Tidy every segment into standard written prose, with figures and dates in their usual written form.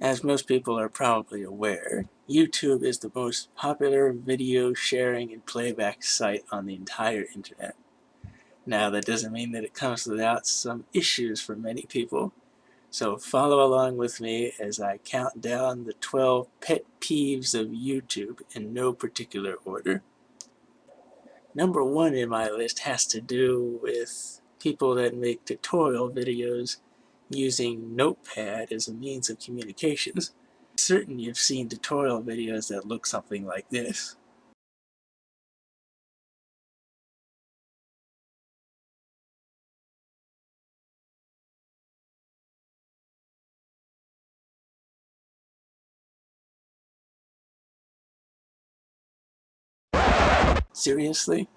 As most people are probably aware, YouTube is the most popular video sharing and playback site on the entire internet. Now, that doesn't mean that it comes without some issues for many people, so follow along with me as I count down the 12 pet peeves of YouTube in no particular order. Number 1 in my list has to do with people that make tutorial videos using Notepad as a means of communications. I'm certain you've seen tutorial videos that look something like this. Seriously?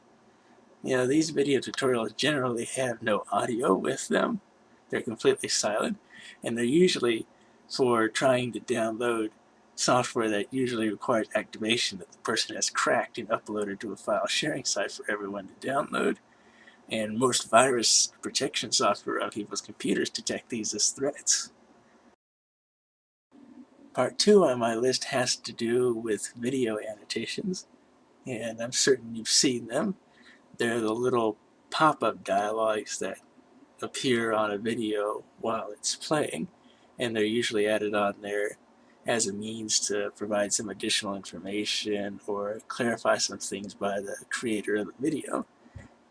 You know, these video tutorials generally have no audio with them. They're completely silent, and they're usually for trying to download software that usually requires activation that the person has cracked and uploaded to a file sharing site for everyone to download. And most virus protection software on people's computers detect these as threats. Part 2 on my list has to do with video annotations, and I'm certain you've seen them. They're the little pop-up dialogues that appear on a video while it's playing, and they're usually added on there as a means to provide some additional information or clarify some things by the creator of the video.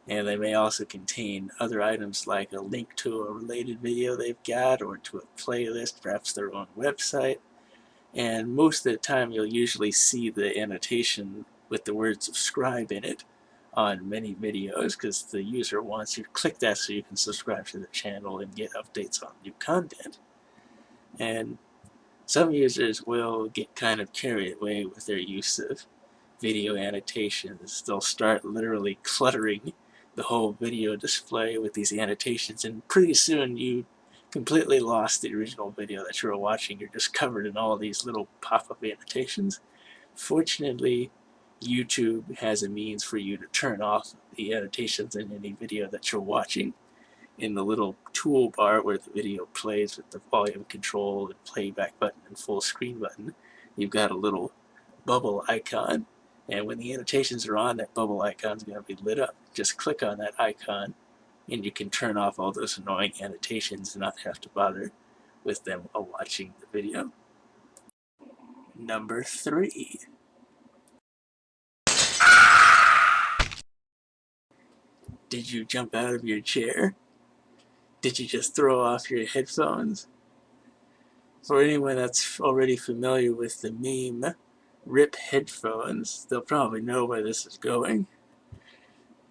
And they may also contain other items like a link to a related video they've got, or to a playlist, perhaps their own website. And most of the time you'll usually see the annotation with the word subscribe in it on many videos, because the user wants you to click that so you can subscribe to the channel and get updates on new content. And some users will get kind of carried away with their use of video annotations. They'll start literally cluttering the whole video display with these annotations, and pretty soon you completely lost the original video that you were watching. You're just covered in all these little pop-up annotations. Fortunately, YouTube has a means for you to turn off the annotations in any video that you're watching. In the little toolbar where the video plays with the volume control and playback button and full screen button, you've got a little bubble icon, and when the annotations are on, that bubble icon is going to be lit up. Just click on that icon and you can turn off all those annoying annotations and not have to bother with them while watching the video. Number 3. Did you jump out of your chair? Did you just throw off your headphones? For anyone that's already familiar with the meme, rip headphones, they'll probably know where this is going.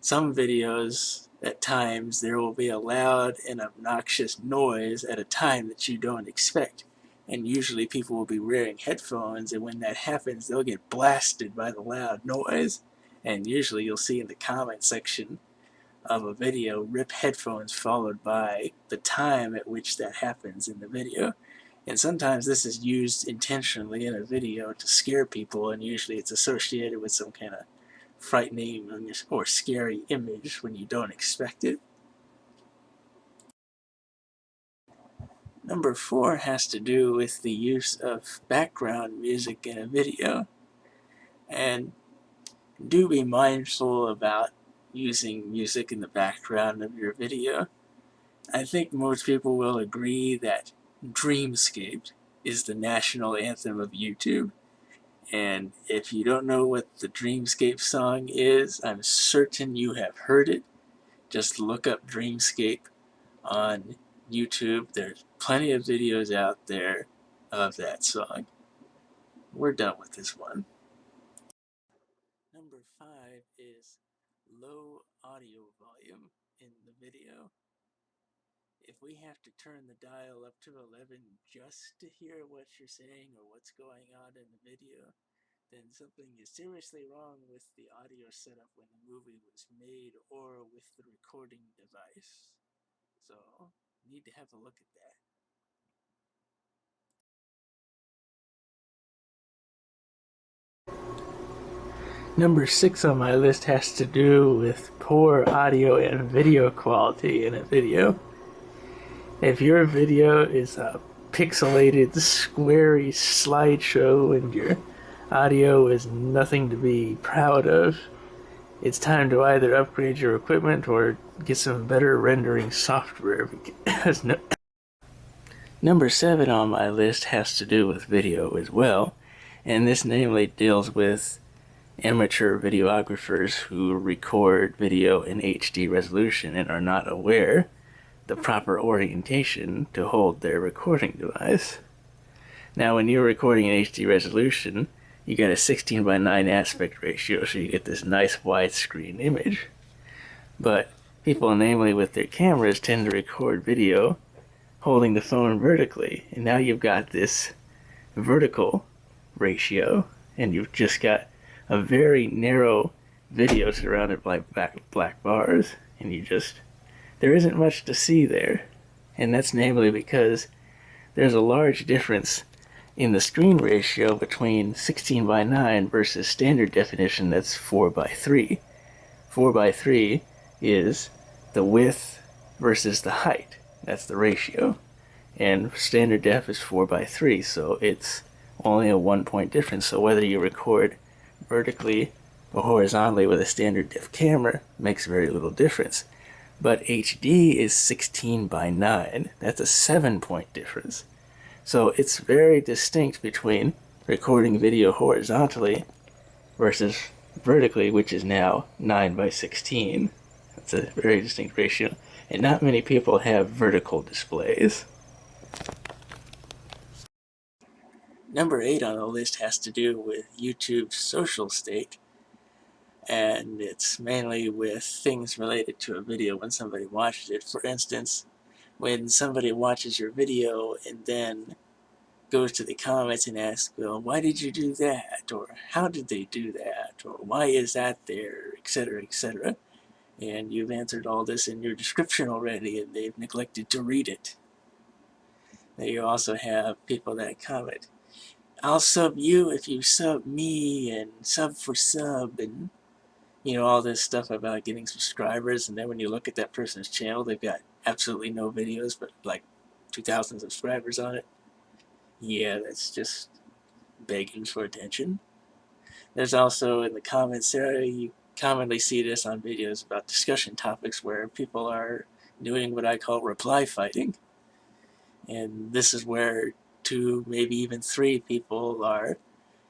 Some videos, at times, there will be a loud and obnoxious noise at a time that you don't expect. And usually people will be wearing headphones, and when that happens, they'll get blasted by the loud noise. And usually you'll see in the comment section of a video, rip headphones, followed by the time at which that happens in the video. And sometimes this is used intentionally in a video to scare people, and usually it's associated with some kind of frightening or scary image when you don't expect it. Number 4 has to do with the use of background music in a video. And do be mindful about using music in the background of your video. I think most people will agree that Dreamscape is the national anthem of YouTube. And if you don't know what the Dreamscape song is, I'm certain you have heard it. Just look up Dreamscape on YouTube. There's plenty of videos out there of that song. We're done with this one. Number 5 is low audio volume in the video. If we have to turn the dial up to 11 just to hear what you're saying or what's going on in the video, then something is seriously wrong with the audio setup when the movie was made or with the recording device. So, you need to have a look at that. Number 6 on my list has to do with poor audio and video quality in a video. If your video is a pixelated, squarey slideshow and your audio is nothing to be proud of, it's time to either upgrade your equipment or get some better rendering software, because Number 7 on my list has to do with video as well, and this namely deals with amateur videographers who record video in HD resolution and are not aware the proper orientation to hold their recording device. Now, when you're recording in HD resolution, you got a 16:9 aspect ratio, so you get this nice widescreen image. But people, namely with their cameras, tend to record video holding the phone vertically, and now you've got this vertical ratio, and you've just got a very narrow video surrounded by black bars, and there isn't much to see there. And that's namely because there's a large difference in the screen ratio between 16:9 versus standard definition that's 4:3. 4:3 is the width versus the height. That's the ratio. And standard def is 4:3, so it's only a 1-point difference. So whether you record vertically or horizontally with a standard def camera makes very little difference. But HD is 16:9. That's a 7-point difference. So it's very distinct between recording video horizontally versus vertically, which is now 9:16. That's a very distinct ratio. And not many people have vertical displays. Number 8 on the list has to do with YouTube's social state, and it's mainly with things related to a video when somebody watches it. For instance, when somebody watches your video and then goes to the comments and asks, well, why did you do that? Or how did they do that? Or why is that there? Etc., etc. And you've answered all this in your description already, and they've neglected to read it. Then you also have people that comment, I'll sub you if you sub me, and sub for sub, and all this stuff about getting subscribers. And then when you look at that person's channel, they've got absolutely no videos, but like 2,000 subscribers on it. Yeah, that's just begging for attention. There's also in the comments area, you commonly see this on videos about discussion topics where people are doing what I call reply fighting. And this is where 2, maybe even 3 people are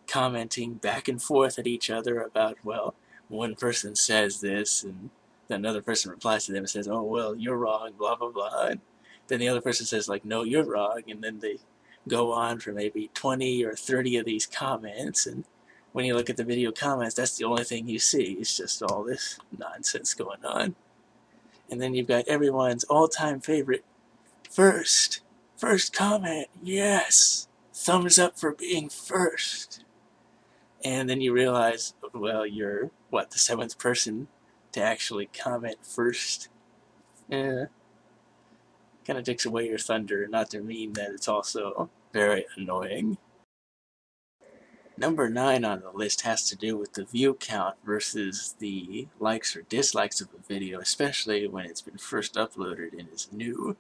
commenting back and forth at each other about, well, one person says this, and then another person replies to them and says, oh, well, you're wrong, blah, blah, blah. And then the other person says, like, no, you're wrong. And then they go on for maybe 20 or 30 of these comments. And when you look at the video comments, that's the only thing you see. It's just all this nonsense going on. And then you've got everyone's all-time favorite first comment, yes, thumbs up for being first. And then you realize, well, you're, what, the 7th person to actually comment first? Kind of takes away your thunder, not to mean that it's also very annoying. Number 9 on the list has to do with the view count versus the likes or dislikes of a video, especially when it's been first uploaded and is new.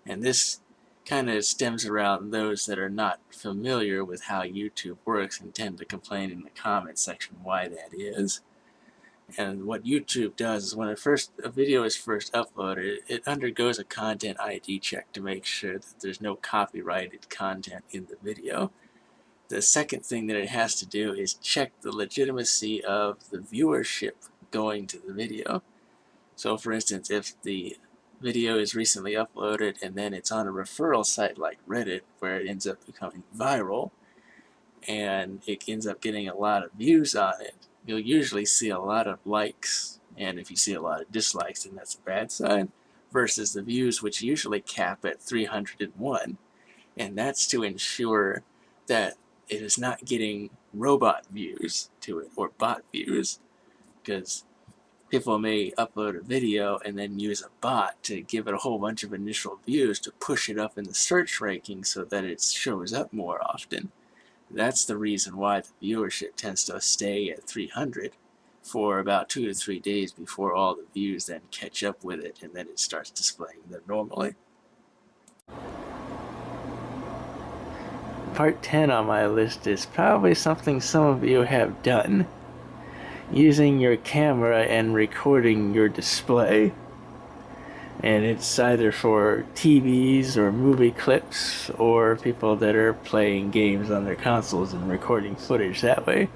And this kind of stems around those that are not familiar with how YouTube works and tend to complain in the comment section why that is. And what YouTube does is when a video is first uploaded, it undergoes a content ID check to make sure that there's no copyrighted content in the video. The second thing that it has to do is check the legitimacy of the viewership going to the video. So for instance, if the video is recently uploaded and then it's on a referral site like Reddit where it ends up becoming viral and it ends up getting a lot of views on it, you'll usually see a lot of likes, and if you see a lot of dislikes, then that's a bad sign, versus the views, which usually cap at 301. And that's to ensure that it is not getting robot views to it, or bot views, because people may upload a video and then use a bot to give it a whole bunch of initial views to push it up in the search ranking so that it shows up more often. That's the reason why the viewership tends to stay at 300 for about 2 to 3 days before all the views then catch up with it, and then it starts displaying them normally. part 10 on my list is probably something some of you have done. Using your camera and recording your display. And it's either for TVs or movie clips or people that are playing games on their consoles and recording footage that way.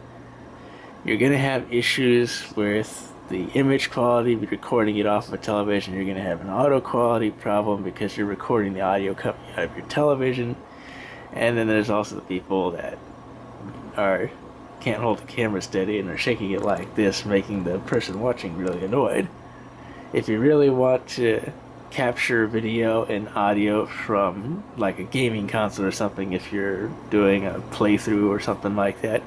You're going to have issues with the image quality, recording it off of a television. You're going to have an auto quality problem because you're recording the audio coming out of your television. And then there's also the people that can't hold the camera steady and are shaking it like this, making the person watching really annoyed. If you really want to capture video and audio from like a gaming console or something, if you're doing a playthrough or something like that,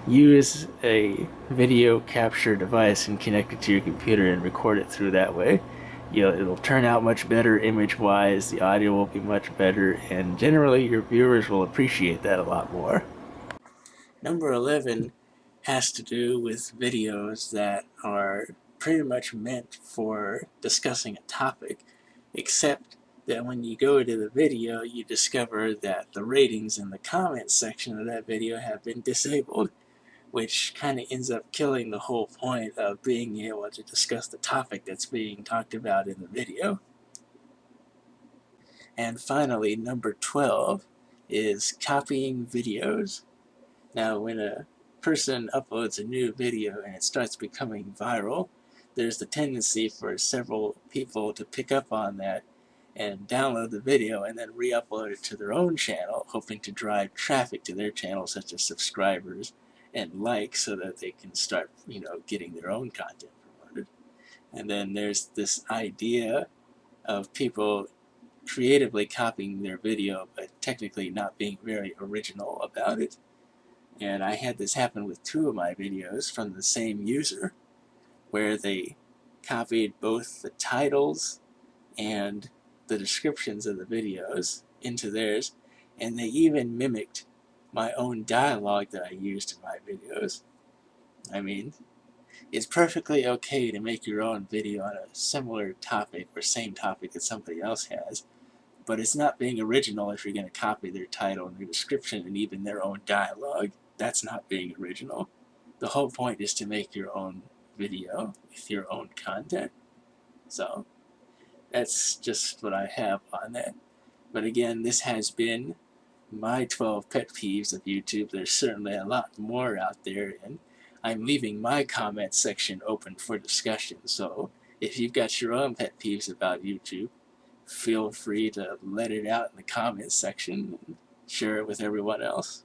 use a video capture device and connect it to your computer and record it through that way. It'll turn out much better image-wise, the audio will be much better, and generally your viewers will appreciate that a lot more. Number 11 has to do with videos that are pretty much meant for discussing a topic, except that when you go to the video, you discover that the ratings in the comments section of that video have been disabled, which kind of ends up killing the whole point of being able to discuss the topic that's being talked about in the video. And finally, number 12 is copying videos. Now, when a person uploads a new video and it starts becoming viral, there's the tendency for several people to pick up on that and download the video and then re-upload it to their own channel, hoping to drive traffic to their channel, such as subscribers and likes, so that they can start, getting their own content promoted. And then there's this idea of people creatively copying their video, but technically not being very original about it. And I had this happen with 2 of my videos from the same user, where they copied both the titles and the descriptions of the videos into theirs, and they even mimicked my own dialogue that I used in my videos. I mean, it's perfectly okay to make your own video on a similar topic or same topic that somebody else has, but it's not being original if you're going to copy their title and their description and even their own dialogue. That's not being original. The whole point is to make your own video with your own content. So that's just what I have on that. But again, this has been my 12 pet peeves of YouTube. There's certainly a lot more out there, and I'm leaving my comment section open for discussion. So if you've got your own pet peeves about YouTube, feel free to let it out in the comments section and share it with everyone else.